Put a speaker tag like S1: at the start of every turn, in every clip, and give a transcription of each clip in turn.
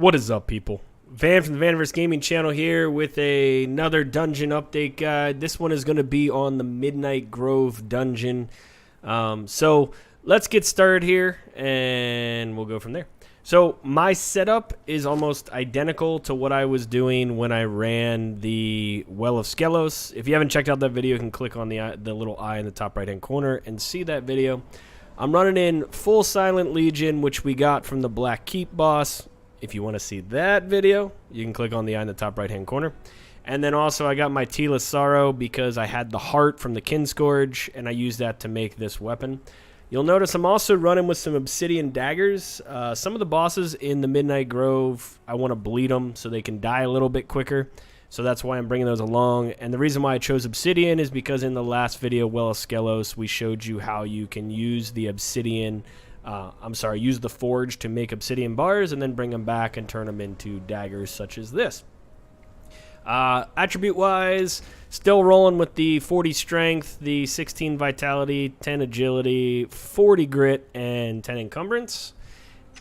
S1: What is up, people? Van from the Vaniverse Gaming Channel here with another dungeon update guide. This one is going to be on the Midnight Grove dungeon. So let's get started here and we'll go from there. So my setup is almost identical to what I was doing when I ran the Well of Skelos. If you haven't checked out that video, you can click on the little eye in the top right hand corner and see that video. I'm running in full Silent Legion, which we got from the Black Keep boss. If you want to see that video, you can click on the eye in the top right-hand corner. And then also I got my Tila Sorrow because I had the heart from the Kinscourge, and I used that to make this weapon. You'll notice I'm also running with some obsidian daggers. Some of the bosses in the Midnight Grove, I want to bleed them so they can die a little bit quicker. So that's why I'm bringing those along. And the reason why I chose obsidian is because in the last video, Well of Skelos, we showed you how you can use the obsidian... use the forge to make obsidian bars and then bring them back and turn them into daggers such as this. Attribute-wise, still rolling with the 40 strength, the 16 vitality, 10 agility, 40 grit, and 10 encumbrance.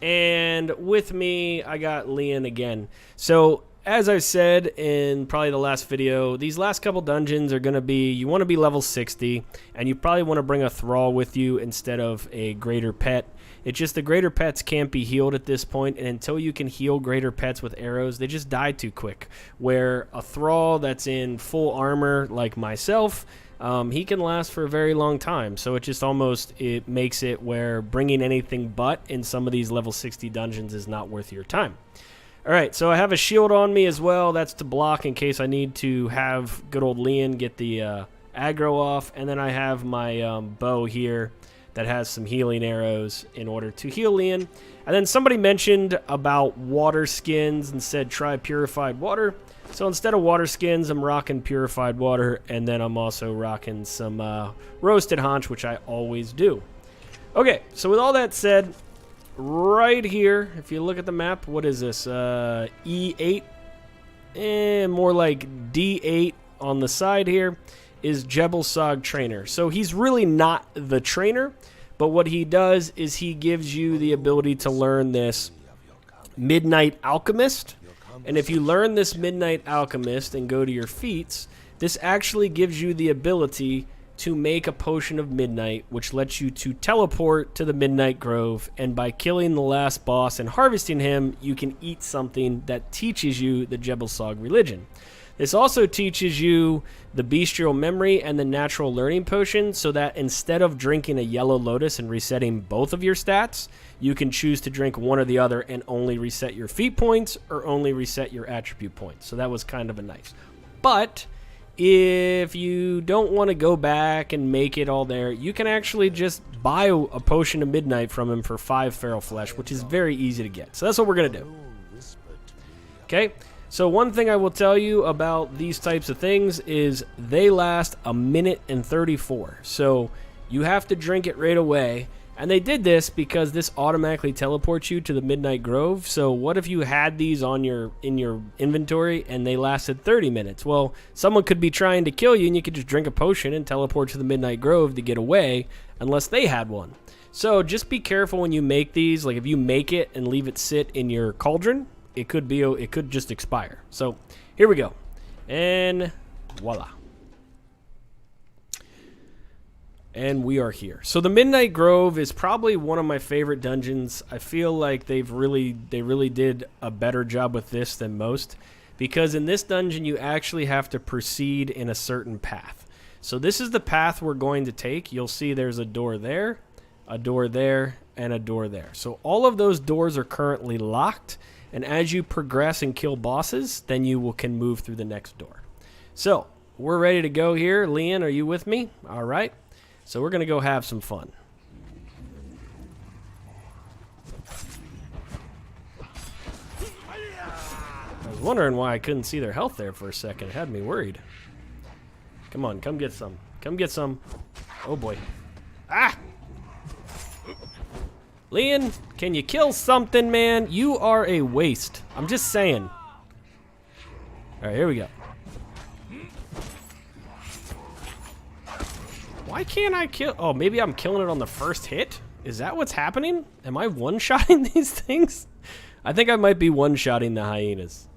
S1: And with me, I got Leon again. So, as I said in probably the last video, these last couple dungeons are going to be, you want to be level 60, and you probably want to bring a thrall with you instead of a greater pet. It's just the greater pets can't be healed at this point, and until you can heal greater pets with arrows, they just die too quick. Where a thrall that's in full armor, like myself, he can last for a very long time. So it just it makes it where bringing anything but in some of these level 60 dungeons is not worth your time. Alright, so I have a shield on me as well. That's to block in case I need to have good old Leon get the aggro off. And then I have my bow here that has some healing arrows in order to heal Leon. And then somebody mentioned about water skins and said try purified water. So instead of water skins, I'm rocking purified water. And then I'm also rocking some roasted haunch, which I always do. Okay, so with all that said... right here, if you look at the map, what is this? E8? More like D8 on the side here is Jebelsog Trainer. So he's really not the trainer, but what he does is he gives you the ability to learn this Midnight Alchemist. And if you learn this Midnight Alchemist and go to your feats, this actually gives you the ability to make a potion of midnight, which lets you to teleport to the Midnight Grove, and by killing the last boss and harvesting him, you can eat something that teaches you the Jebelsog religion. This also teaches you the bestial memory and the natural learning potion, so that instead of drinking a yellow lotus and resetting both of your stats, you can choose to drink one or the other and only reset your feat points or only reset your attribute points. So that was kind of a nice. But if you don't want to go back and make it all there, you can actually just buy a potion of midnight from him for 5 feral flesh, which is very easy to get. So that's what we're going to do. Okay, so one thing I will tell you about these types of things is they last 1 minute and 34. So you have to drink it right away. And they did this because this automatically teleports you to the Midnight Grove. So what if you had these on in your inventory and they lasted 30 minutes? Well, someone could be trying to kill you and you could just drink a potion and teleport to the Midnight Grove to get away unless they had one. So just be careful when you make these. Like if you make it and leave it sit in your cauldron, it could just expire. So here we go. And voila. And we are here. So the Midnight Grove is probably one of my favorite dungeons. I feel like they really did a better job with this than most, because in this dungeon you actually have to proceed in a certain path. So this is the path we're going to take. You'll see there's a door there, a door there, and a door there. So all of those doors are currently locked, and as you progress and kill bosses, then you can move through the next door. So we're ready to go here. Leon, are you with me? All right. So we're going to go have some fun. I was wondering why I couldn't see their health there for a second. It had me worried. Come on, come get some. Come get some. Oh boy. Ah! Leon, can you kill something, man? You are a waste. I'm just saying. Alright, here we go. Why can't I kill? Oh, maybe I'm killing it on the first hit? Is that what's happening? Am I one-shotting these things? I think I might be one-shotting the hyenas.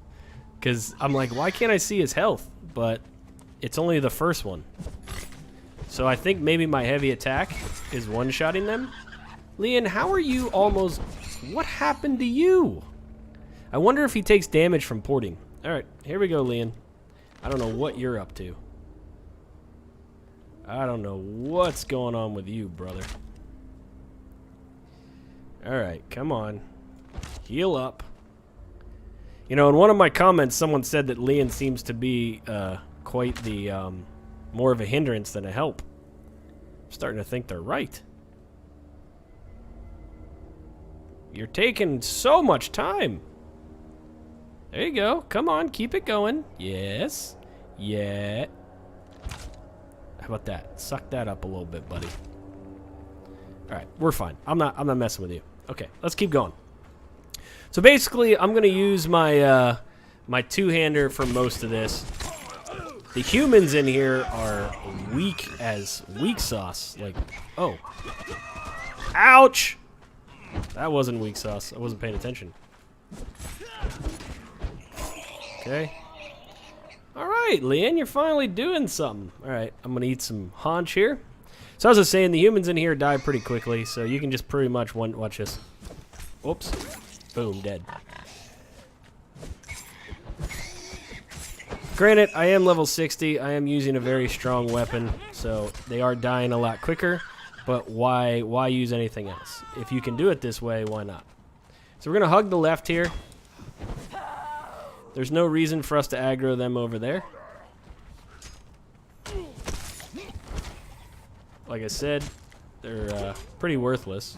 S1: Because I'm like, why can't I see his health? But it's only the first one. So I think maybe my heavy attack is one-shotting them. Leon, how are you almost... What happened to you? I wonder if he takes damage from porting. Alright, here we go, Leon. I don't know what you're up to. I don't know what's going on with you, brother. Alright, come on. Heal up. You know, in one of my comments, someone said that Leon seems to be quite the more of a hindrance than a help. I'm starting to think they're right. You're taking so much time. There you go. Come on, keep it going. Yes. Yeah. How about that? Suck that up a little bit, buddy. All right, we're fine. I'm not messing with you. Okay, let's keep going. So basically, I'm gonna use my my two-hander for most of this. The humans in here are weak as weak sauce. Like, oh, ouch! That wasn't weak sauce. I wasn't paying attention. Okay. All right, Leon, you're finally doing something. All right, I'm gonna eat some haunch here. So as I was saying, the humans in here die pretty quickly, so you can just pretty much watch this. Oops. Boom, dead. Granted, I am level 60. I am using a very strong weapon, so they are dying a lot quicker. But why use anything else? If you can do it this way, why not? So we're going to hug the left here. There's no reason for us to aggro them over there. Like I said, they're pretty worthless.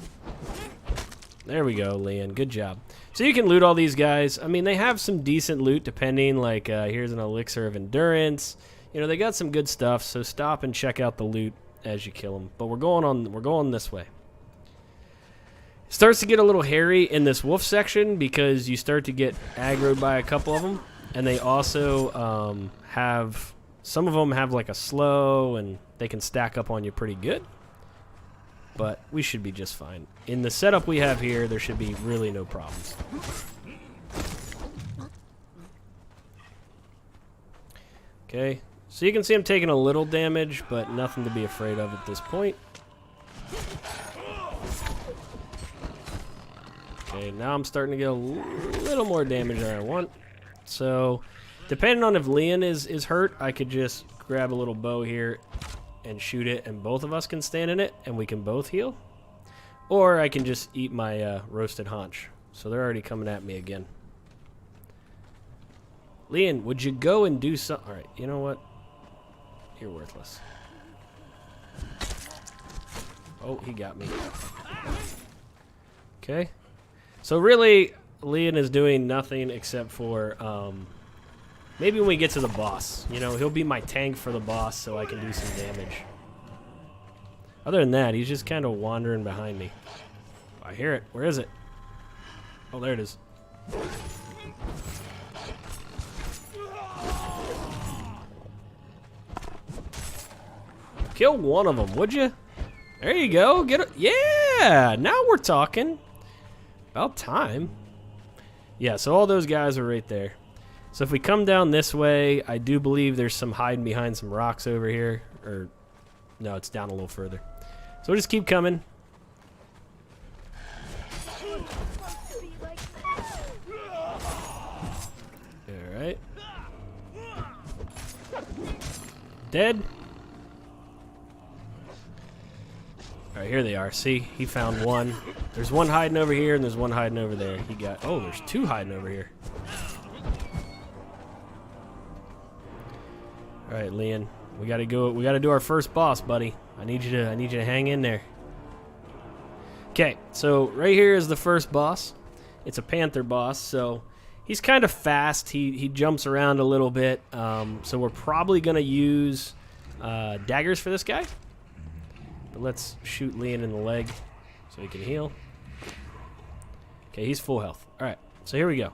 S1: There we go, Leon. Good job. So you can loot all these guys. I mean, they have some decent loot depending. Like, here's an elixir of endurance. You know, they got some good stuff. So stop and check out the loot as you kill them. But we're going this way. It starts to get a little hairy in this wolf section because you start to get aggroed by a couple of them, and they also have some of them have like a slow, and they can stack up on you pretty good. But we should be just fine. In the setup we have here, there should be really no problems. Okay, so you can see I'm taking a little damage, but nothing to be afraid of at this point. Okay, now I'm starting to get a little more damage than I want. So, depending on if Leon is hurt, I could just grab a little bow here and shoot it, and both of us can stand in it, and we can both heal. Or I can just eat my roasted haunch. So they're already coming at me again. Leon, would you go and do something? Alright, you know what? You're worthless. Oh, he got me. Okay. So really, Leon is doing nothing except for, maybe when we get to the boss. You know, he'll be my tank for the boss so I can do some damage. Other than that, he's just kind of wandering behind me. I hear it. Where is it? Oh, there it is. Kill one of them, would you? There you go. Get it. Yeah, now we're talking. About time. Yeah, so all those guys are right there. So if we come down this way, I do believe there's some hiding behind some rocks over here. Or, no, it's down a little further. So we'll just keep coming. Alright. Dead. Alright, here they are. See, he found one. There's one hiding over here, and there's one hiding over there. He got... Oh, there's two hiding over here. Alright, Leon. We gotta go. We gotta do our first boss, buddy. I need you to hang in there. Okay, so right here is the first boss. It's a panther boss, so he's kind of fast. He jumps around a little bit. So we're probably gonna use daggers for this guy. But let's shoot Leon in the leg so he can heal. Okay, he's full health. Alright, so here we go.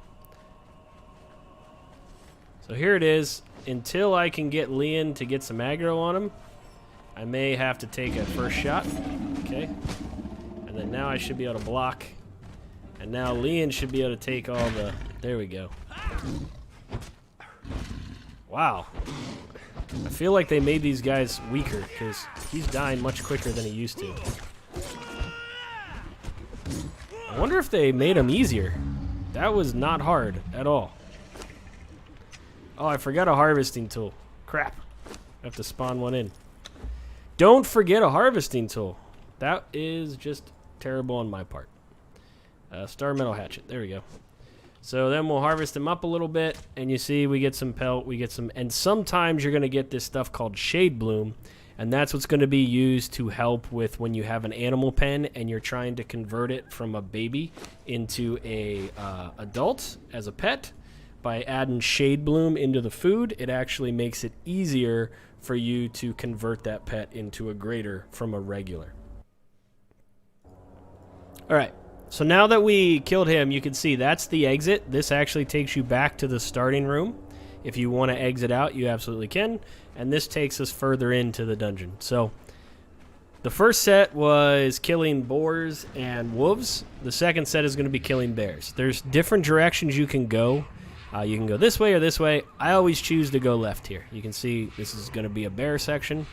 S1: So here it is. Until I can get Leon to get some aggro on him, I may have to take a first shot. Okay. And then now I should be able to block. And now Leon should be able to take all the... There we go. Wow. I feel like they made these guys weaker, because he's dying much quicker than he used to. I wonder if they made him easier. That was not hard at all. Oh, I forgot a harvesting tool. Crap. I have to spawn one in. Don't forget a harvesting tool. That is just terrible on my part. Star metal hatchet. There we go. So then we'll harvest them up a little bit, and you see we get some pelt, we get some, and sometimes you're going to get this stuff called shade bloom, and that's what's going to be used to help with when you have an animal pen and you're trying to convert it from a baby into a adult as a pet. By adding shade bloom into the food, it actually makes it easier for you to convert that pet into a greater from a regular. All right. So now that we killed him, you can see that's the exit. This actually takes you back to the starting room. If you want to exit out, you absolutely can. And this takes us further into the dungeon. So the first set was killing boars and wolves. The second set is going to be killing bears. There's different directions you can go. You can go this way or this way. I always choose to go left here. You can see this is going to be a bear section.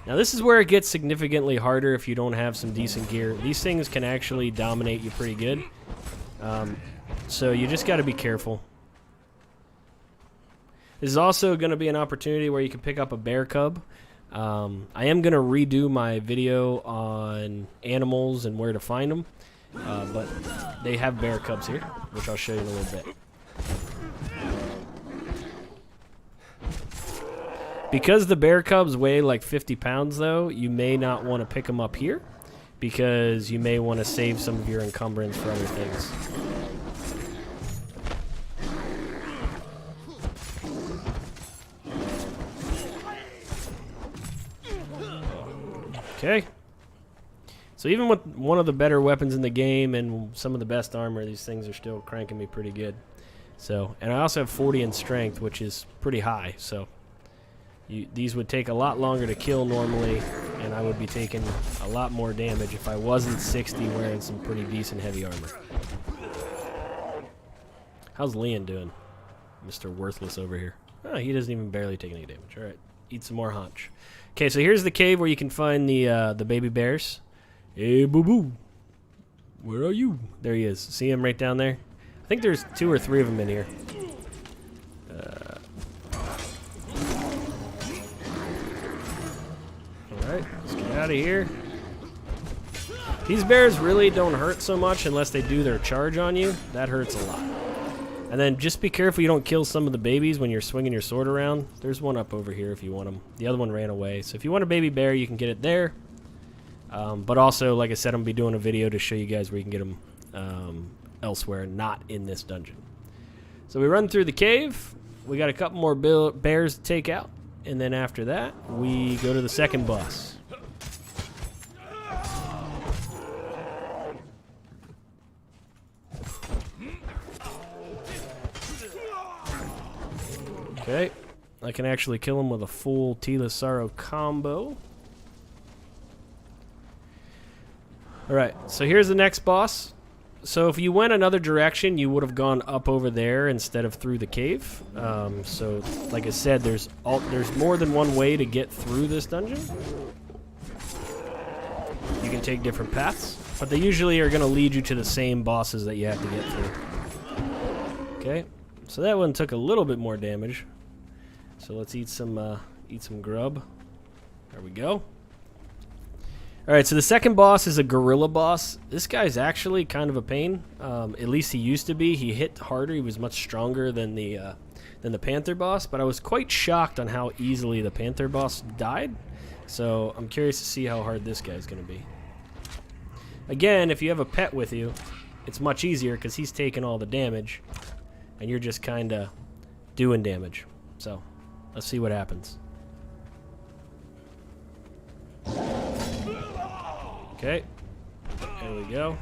S1: Now this is where it gets significantly harder if you don't have some decent gear. These things can actually dominate you pretty good. So you just got to be careful. This is also going to be an opportunity where you can pick up a bear cub. I am going to redo my video on animals and where to find them. But they have bear cubs here, which I'll show you in a little bit. Because the bear cubs weigh like 50 pounds, though, you may not want to pick them up here because you may want to save some of your encumbrance for other things. Okay. So even with one of the better weapons in the game and some of the best armor, these things are still cranking me pretty good. So, and I also have 40 in strength, which is pretty high, so... these would take a lot longer to kill normally, and I would be taking a lot more damage if I wasn't 60 wearing some pretty decent heavy armor. How's Leon doing? Mr. Worthless over here. Oh, he doesn't even barely take any damage. Alright, eat some more haunch. Okay, so here's the cave where you can find the baby bears. Hey, boo-boo. Where are you? There he is. See him right down there? I think there's 2 or 3 of them in here. Alright, let's get out of here. These bears really don't hurt so much unless they do their charge on you. That hurts a lot. And then just be careful you don't kill some of the babies when you're swinging your sword around. There's one up over here if you want them. The other one ran away. So if you want a baby bear, you can get it there. But also, like I said, I'm going to be doing a video to show you guys where you can get them elsewhere, not in this dungeon. So we run through the cave. We got a couple more bears to take out. And then after that, we go to the second boss. Okay, I can actually kill him with a full Tilasaro combo. Alright, so here's the next boss. So if you went another direction, you would have gone up over there instead of through the cave. So, like I said, there's more than one way to get through this dungeon. You can take different paths, but they usually are going to lead you to the same bosses that you have to get through. Okay, so that one took a little bit more damage. So let's eat some grub. There we go. Alright, so the second boss is a gorilla boss. This guy's actually kind of a pain. At least he used to be. He hit harder. He was much stronger than the Panther boss, but I was quite shocked on how easily the Panther boss died. So I'm curious to see how hard this guy's going to be. Again, if you have a pet with you, it's much easier because he's taking all the damage, and you're just kind of doing damage. So let's see what happens. Okay, there we go.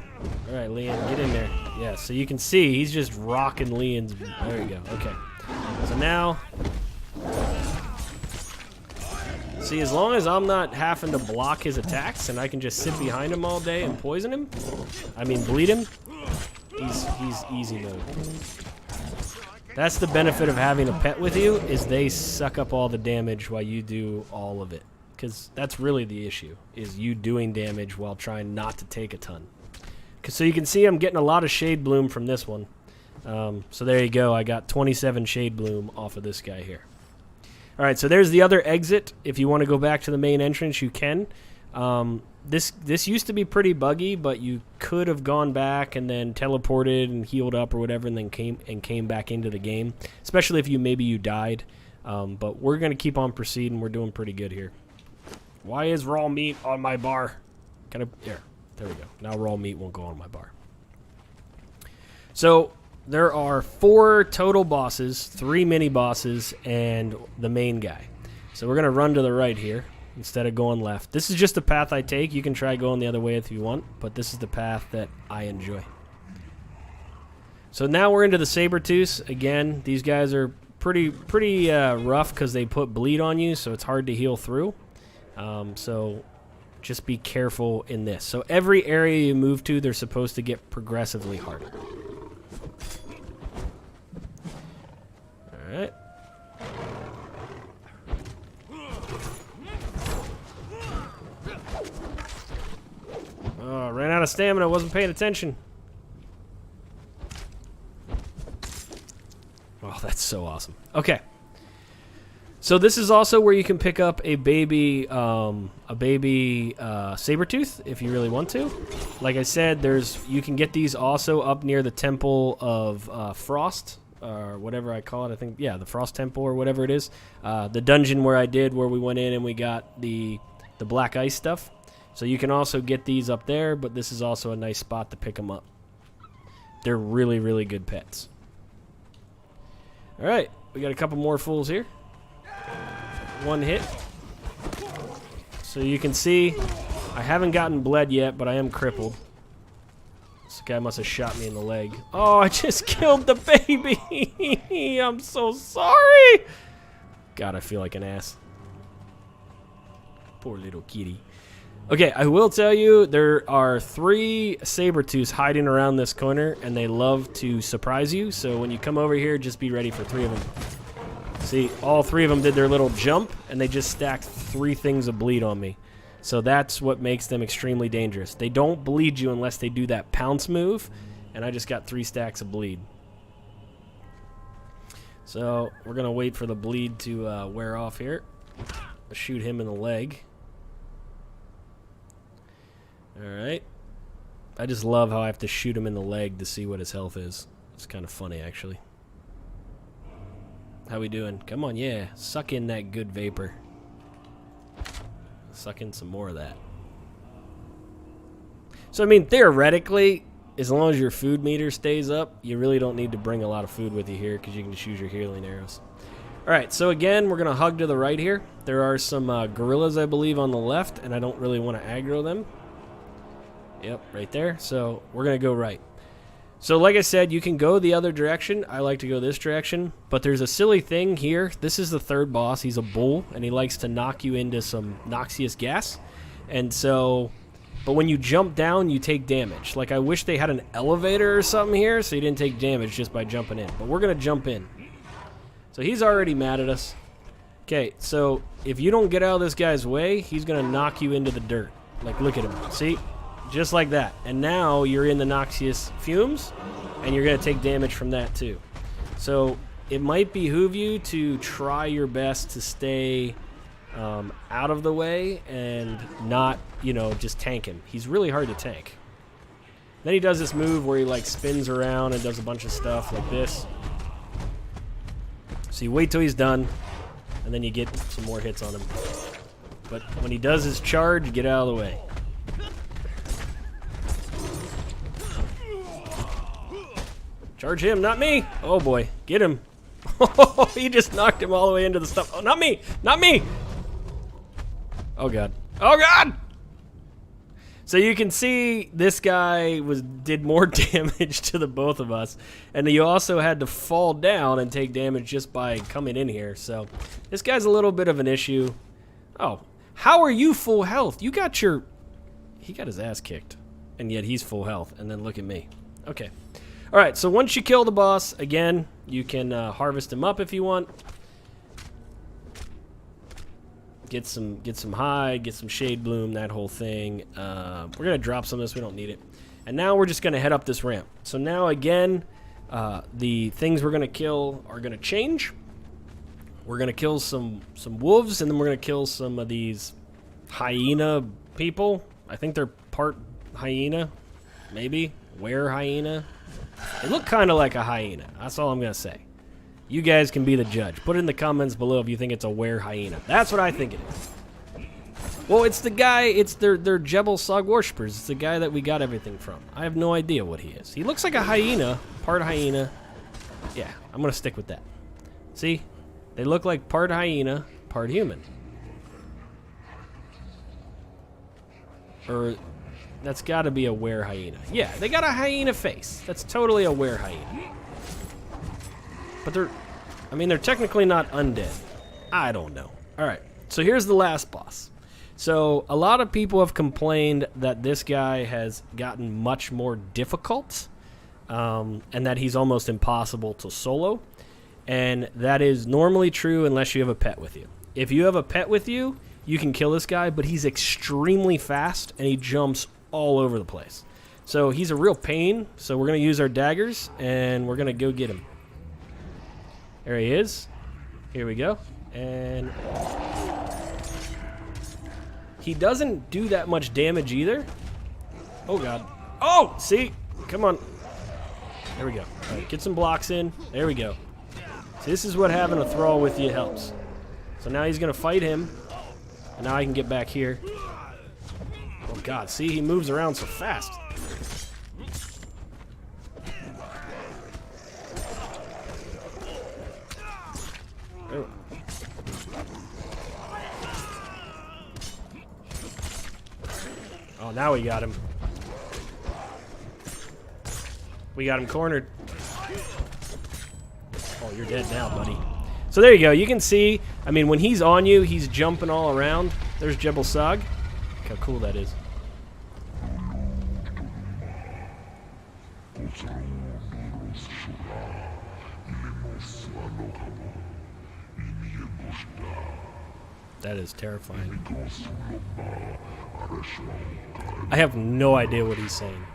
S1: All right, Leon, get in there. Yeah, so you can see he's just rocking Leon's. There you go. Okay, so now, see, as long as I'm not having to block his attacks and I can just sit behind him all day and poison him, I mean bleed him, He's easy mode. That's the benefit of having a pet with you, is they suck up all the damage while you do all of it. Because that's really the issue, is you doing damage while trying not to take a ton. So you can see I'm getting a lot of Shade Bloom from this one. So there you go. I got 27 Shade Bloom off of this guy here. All right, so there's the other exit. If you want to go back to the main entrance, you can. This used to be pretty buggy, but you could have gone back and then teleported and healed up or whatever, and then came back into the game. Especially if maybe you died. But we're gonna keep on proceeding. We're doing pretty good here. Why is raw meat on my bar? There we go. Now raw meat won't go on my bar. So there are 4 total bosses, 3 mini bosses, and the main guy. So we're gonna run to the right here instead of going left. This is just the path I take. You can try going the other way if you want, but this is the path that I enjoy. So now we're into the Sabertooth. Again, these guys are pretty rough because they put bleed on you, so it's hard to heal through. So just be careful in this. So every area you move to, they're supposed to get progressively harder. Alright. Oh, ran out of stamina, wasn't paying attention. Oh, that's so awesome. Okay. So this is also where you can pick up a baby Sabertooth if you really want to. Like I said, you can get these also up near the Temple of Frost, or whatever I call it. I think, yeah, the Frost Temple or whatever it is. The dungeon where we went in and we got the black ice stuff. So you can also get these up there, but this is also a nice spot to pick them up. They're really, really good pets. All right, we got a couple more fools here. One hit. So you can see I haven't gotten bled yet, but I am crippled. This guy must have shot me in the leg. Oh, I just killed the baby. I'm so sorry. God, I feel like an ass. Poor little kitty. Okay, I will tell you, there are 3 Sabertooths hiding around this corner, and they love to surprise you. So when you come over here, just be ready for 3 of them. See, all 3 of them did their little jump, and they just stacked 3 things of bleed on me. So that's what makes them extremely dangerous. They don't bleed you unless they do that pounce move, and I just got 3 stacks of bleed. So we're going to wait for the bleed to wear off here. Shoot him in the leg. Alright. I just love how I have to shoot him in the leg to see what his health is. It's kind of funny, actually. How we doing? Come on, yeah. Suck in that good vapor. Suck in some more of that. So, I mean, theoretically, as long as your food meter stays up, you really don't need to bring a lot of food with you here because you can just use your healing arrows. Alright, so again, we're going to hug to the right here. There are some gorillas, I believe, on the left, and I don't really want to aggro them. Yep, right there. So we're going to go right. So like I said, you can go the other direction. I like to go this direction. But there's a silly thing here. This is the 3rd boss. He's a bull, and he likes to knock you into some noxious gas. And so, but when you jump down, you take damage. Like, I wish they had an elevator or something here so you didn't take damage just by jumping in. But we're going to jump in. So he's already mad at us. Okay, so if you don't get out of this guy's way, he's going to knock you into the dirt. Like, look at him. See? Just like that. And now you're in the noxious fumes, and you're going to take damage from that too. So it might behoove you to try your best to stay out of the way and not, just tank him. He's really hard to tank. Then he does this move where he like spins around and does a bunch of stuff like this. So you wait till he's done, and then you get some more hits on him. But when he does his charge, get out of the way. Charge him, not me. Oh boy, get him. He just knocked him all the way into the stuff. Oh, not me, not me. Oh god, oh god. So you can see this guy did more damage to the both of us, and you also had to fall down and take damage just by coming in here. So this guy's a little bit of an issue. Oh, how are you full health? You got he got his ass kicked, and yet he's full health. And then look at me. Okay. All right, so once you kill the boss, again, you can harvest him up if you want. Get some hide, get some shade bloom, that whole thing. We're gonna drop some of this. We don't need it. And now we're just gonna head up this ramp. So now again, the things we're gonna kill are gonna change. We're gonna kill some wolves, and then we're gonna kill some of these hyena people. I think they're part hyena, maybe hyena. They look kind of like a hyena. That's all I'm gonna say. You guys can be the judge. Put it in the comments below if you think it's a hyena. That's what I think it is. Well, it's the guy. It's their Jebel Sog worshippers. It's the guy that we got everything from. I have no idea what he is. He looks like a hyena, part hyena. Yeah, I'm gonna stick with that. See, they look like part hyena, part human. Or that's got to be a hyena. Yeah, they got a hyena face. That's totally a hyena. But they're technically not undead. I don't know. All right, so here's the last boss. So a lot of people have complained that this guy has gotten much more difficult, and that he's almost impossible to solo. And that is normally true unless you have a pet with you. If you have a pet with you, you can kill this guy, but he's extremely fast, and he jumps all over the place. So he's a real pain, so we're going to use our daggers, and we're going to go get him. There he is. Here we go. And he doesn't do that much damage either. Oh, God. Oh, see? Come on. There we go. All right, get some blocks in. There we go. So this is what having a thrall with you helps. So now he's going to fight him. And now I can get back here. Oh, God. See? He moves around so fast. Oh. Oh, now we got him. We got him cornered. Oh, you're dead now, buddy. So there you go. You can see, I mean, when he's on you, he's jumping all around. There's Jebel Sog. Look how cool that is. That is terrifying. I have no idea what he's saying.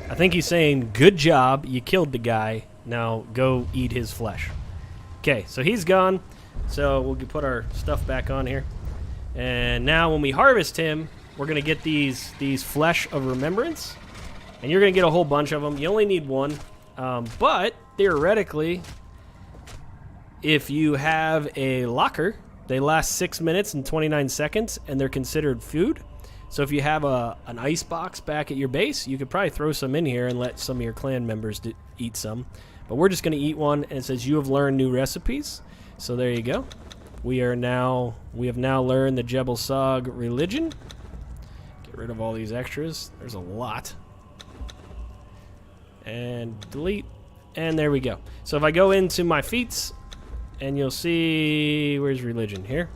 S1: I think he's saying, good job, you killed the guy, now go eat his flesh. Okay, so he's gone. So we'll put our stuff back on here. And now when we harvest him, we're going to get these flesh of remembrance. And you're going to get a whole bunch of them. You only need one. But theoretically, if you have a locker, they last 6 minutes and 29 seconds, and they're considered food. So if you have an ice box back at your base, you could probably throw some in here and let some of your clan members eat some. But we're just going to eat one, and it says you have learned new recipes. So there you go. We have now learned the Jebel Sog religion. Get rid of all these extras. There's a lot. And delete. And there we go. So if I go into my feats, and you'll see, where's religion? Here.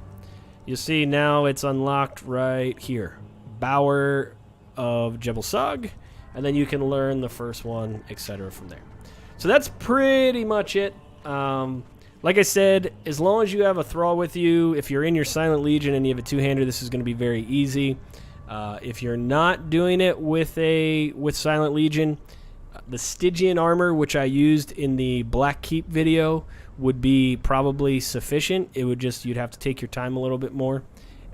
S1: You'll see now it's unlocked right here. Bower of Jebel Sog. And then you can learn the first one, etc. from there. So that's pretty much it. Like I said, as long as you have a thrall with you, if you're in your Silent Legion and you have a two-hander, this is going to be very easy. If you're not doing it with Silent Legion, the Stygian armor, which I used in the Black Keep video, would be probably sufficient. It would just, you'd have to take your time a little bit more.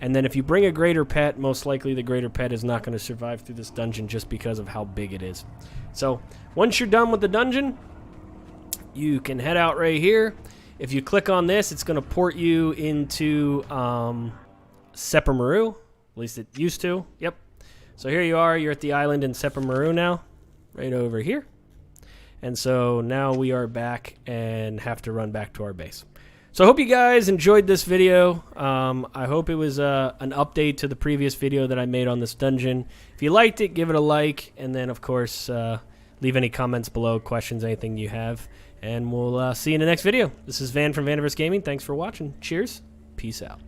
S1: And then if you bring a greater pet, most likely the greater pet is not going to survive through this dungeon just because of how big it is. So once you're done with the dungeon, you can head out right here. If you click on this, it's going to port you into Seppermaru. At least it used to. Yep. So here you are. You're at the island in Seppermaru now. Right over here. And so now we are back and have to run back to our base. So I hope you guys enjoyed this video. I hope it was an update to the previous video that I made on this dungeon. If you liked it, give it a like. And then, of course, leave any comments below, questions, anything you have. And we'll see you in the next video. This is Van from Vaniverse Gaming. Thanks for watching. Cheers. Peace out.